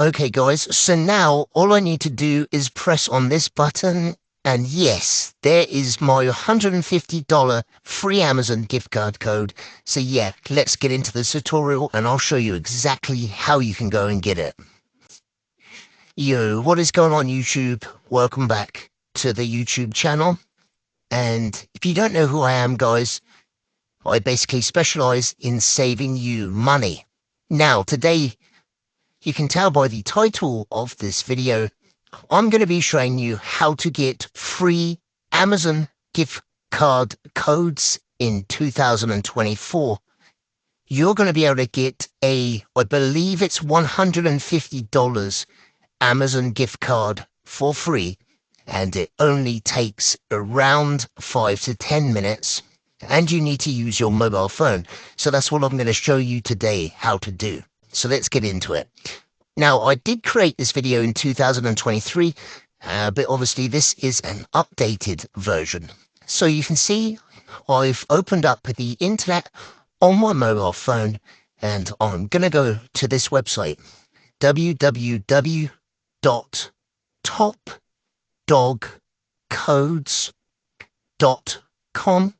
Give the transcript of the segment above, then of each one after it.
Okay guys, so now all I need to do is press on this button, and yes, there is my $150 free Amazon gift card code. So yeah, let's get into the tutorial and I'll show you exactly how you can go and get it. Yo, what is going on YouTube? Welcome back to the YouTube channel. And if you don't know who I am, guys, I basically specialize in saving you money. Now, today, you can tell by the title of this video, I'm going to be showing you how to get free Amazon gift card codes in 2024. You're going to be able to get I believe it's $150 Amazon gift card for free, and it only takes around 5 to 10 minutes, and you need to use your mobile phone. So that's what I'm going to show you today how to do. So let's get into it. Now, I did create this video in 2023, but obviously this is an updated version. So you can see I've opened up the internet on my mobile phone, and I'm going to go to this website, www.topdogcodes.com.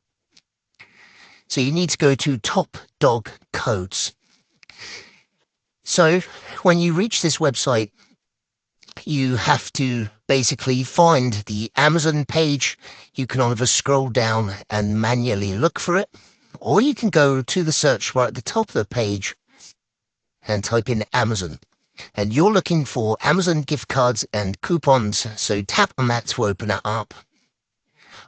So you need to go to Top Dog Codes. So when you reach this website, you have to basically find the Amazon page. You can either scroll down and manually look for it, or you can go to the search bar at the top of the page and type in Amazon. And you're looking for Amazon gift cards and coupons, so tap on that to open it up.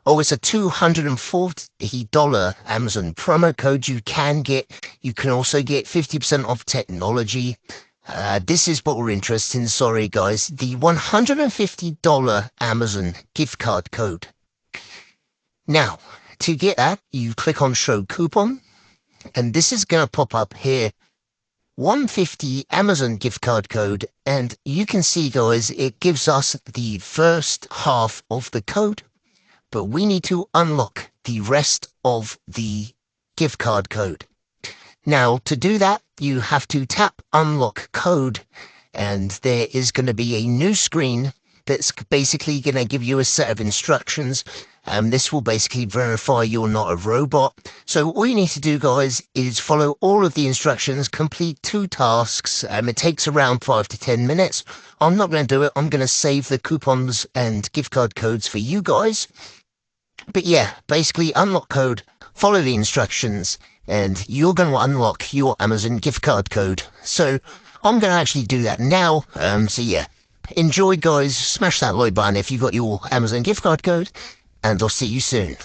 Oh, it's a $240 Amazon promo code you can get. You can also get 50% off technology. This is what we're interested in. Sorry, guys. The $150 Amazon gift card code. Now, to get that, you click on Show Coupon, and this is going to pop up here. 150 Amazon gift card code, and you can see, guys, it gives us the first half of the code, but we need to unlock the rest of the gift card code. Now, to do that, you have to tap Unlock Code, and there is going to be a new screen that's basically going to give you a set of instructions. This will basically verify you're not a robot. So all you need to do, guys, is follow all of the instructions, complete 2 tasks. It takes around 5 to 10 minutes. I'm not going to do it. I'm going to save the coupons and gift card codes for you guys. But yeah, basically unlock code, follow the instructions, and you're going to unlock your Amazon gift card code. So I'm going to actually do that now. So yeah, enjoy, guys. Smash that like button if you got your Amazon gift card code, and I'll see you soon.